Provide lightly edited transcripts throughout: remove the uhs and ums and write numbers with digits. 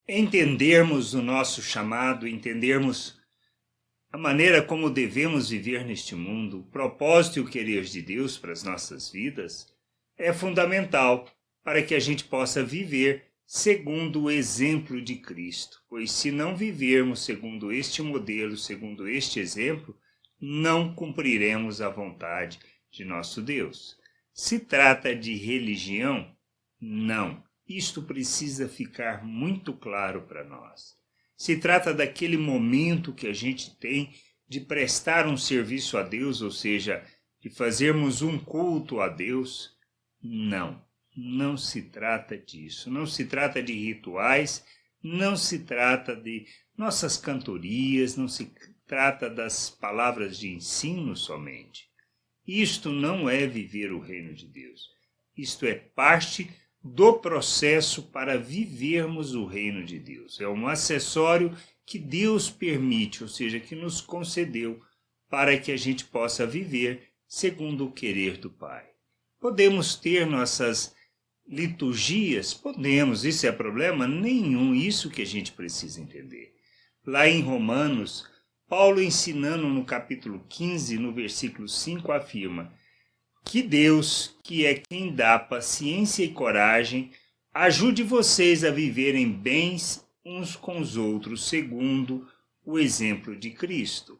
entendermos o nosso chamado, entendermos a maneira como devemos viver neste mundo, o propósito e o querer de Deus para as nossas vidas, é fundamental para que a gente possa viver segundo o exemplo de Cristo. Pois se não vivermos segundo este modelo, segundo este exemplo, não cumpriremos a vontade de nosso Deus. Se trata de religião? Não. Isto precisa ficar muito claro para nós. Se trata daquele momento que a gente tem de prestar um serviço a Deus, ou seja, de fazermos um culto a Deus? Não, não se trata disso. Não se trata de rituais, não se trata de nossas cantorias, não se trata das palavras de ensino somente. Isto não é viver o reino de Deus. Isto é parte do processo para vivermos o reino de Deus. É um acessório que Deus permite, ou seja, que nos concedeu para que a gente possa viver segundo o querer do Pai. Podemos ter nossas liturgias? Podemos, isso é problema nenhum, isso que a gente precisa entender. Lá em Romanos, Paulo ensinando no capítulo 15, no versículo 5, afirma que Deus, que é quem dá paciência e coragem, ajude vocês a viverem bens uns com os outros, segundo o exemplo de Cristo.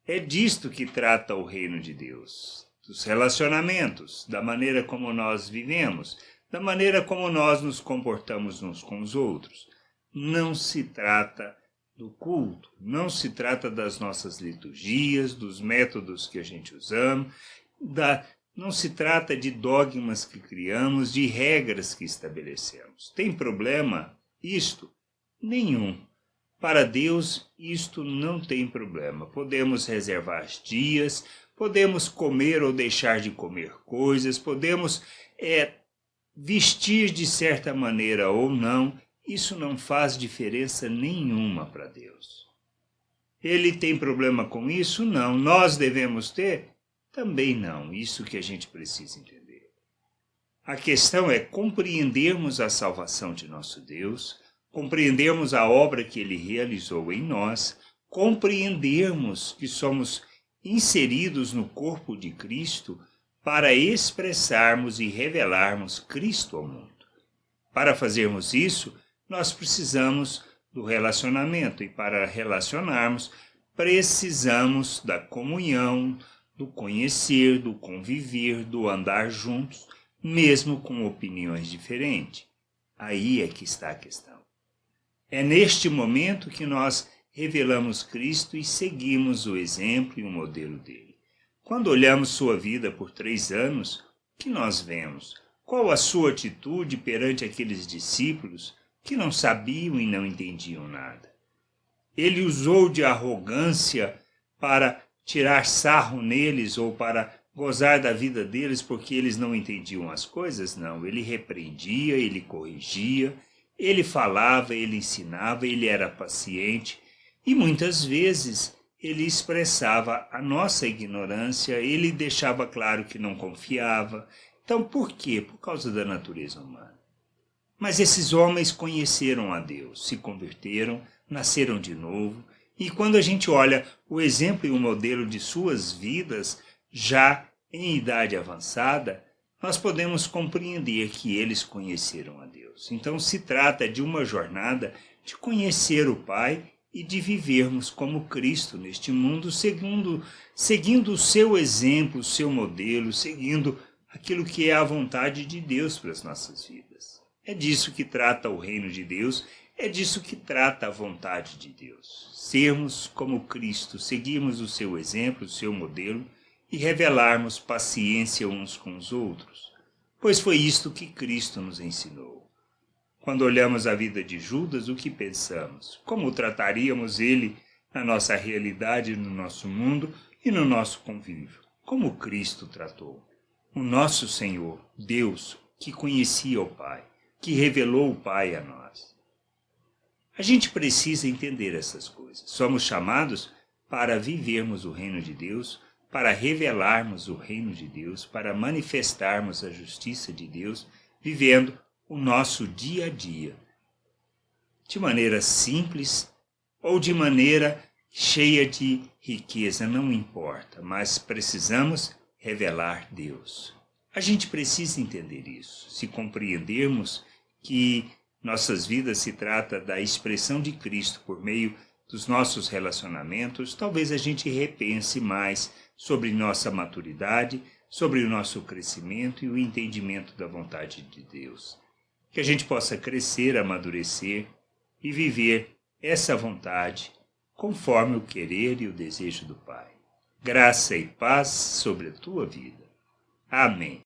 É disto que trata o reino de Deus, dos relacionamentos, da maneira como nós vivemos, da maneira como nós nos comportamos uns com os outros. Não se trata do culto, não se trata das nossas liturgias, dos métodos que a gente usamos, não se trata de dogmas que criamos, de regras que estabelecemos. Tem problema isto? Nenhum. Para Deus, isto não tem problema. Podemos reservar dias, podemos comer ou deixar de comer coisas, podemos vestir de certa maneira ou não. Isso não faz diferença nenhuma para Deus. Ele tem problema com isso? Não. Nós devemos ter? Também não, isso que a gente precisa entender. A questão é compreendermos a salvação de nosso Deus, compreendermos a obra que Ele realizou em nós, compreendermos que somos inseridos no corpo de Cristo para expressarmos e revelarmos Cristo ao mundo. Para fazermos isso, nós precisamos do relacionamento, e para relacionarmos, precisamos da comunhão, do conhecer, do conviver, do andar juntos, mesmo com opiniões diferentes. Aí é que está a questão. É neste momento que nós revelamos Cristo e seguimos o exemplo e o modelo dele. Quando olhamos sua vida por 3 anos, o que nós vemos? Qual a sua atitude perante aqueles discípulos que não sabiam e não entendiam nada? Ele usou de arrogância para tirar sarro neles ou para gozar da vida deles porque eles não entendiam as coisas? Não, ele repreendia, ele corrigia, ele falava, ele ensinava, ele era paciente e muitas vezes ele expressava a nossa ignorância, ele deixava claro que não confiava. Então por quê? Por causa da natureza humana. Mas esses homens conheceram a Deus, se converteram, nasceram de novo. E quando a gente olha o exemplo e o modelo de suas vidas, já em idade avançada, nós podemos compreender que eles conheceram a Deus. Então se trata de uma jornada de conhecer o Pai e de vivermos como Cristo neste mundo, seguindo o seu exemplo, o seu modelo, seguindo aquilo que é a vontade de Deus para as nossas vidas. É disso que trata o reino de Deus. É disso que trata a vontade de Deus. Sermos como Cristo, seguirmos o seu exemplo, o seu modelo e revelarmos paciência uns com os outros. Pois foi isto que Cristo nos ensinou. Quando olhamos a vida de Judas, o que pensamos? Como trataríamos ele na nossa realidade, no nosso mundo e no nosso convívio? Como Cristo tratou? O nosso Senhor, Deus, que conhecia o Pai, que revelou o Pai a nós. A gente precisa entender essas coisas. Somos chamados para vivermos o reino de Deus, para revelarmos o reino de Deus, para manifestarmos a justiça de Deus, vivendo o nosso dia a dia. de maneira simples ou de maneira cheia de riqueza, não importa, mas precisamos revelar Deus. A gente precisa entender isso. Se compreendermos que nossas vidas se trata da expressão de Cristo por meio dos nossos relacionamentos, talvez a gente repense mais sobre nossa maturidade, sobre o nosso crescimento e o entendimento da vontade de Deus. Que a gente possa crescer, amadurecer e viver essa vontade conforme o querer e o desejo do Pai. Graça e paz sobre a tua vida. Amém.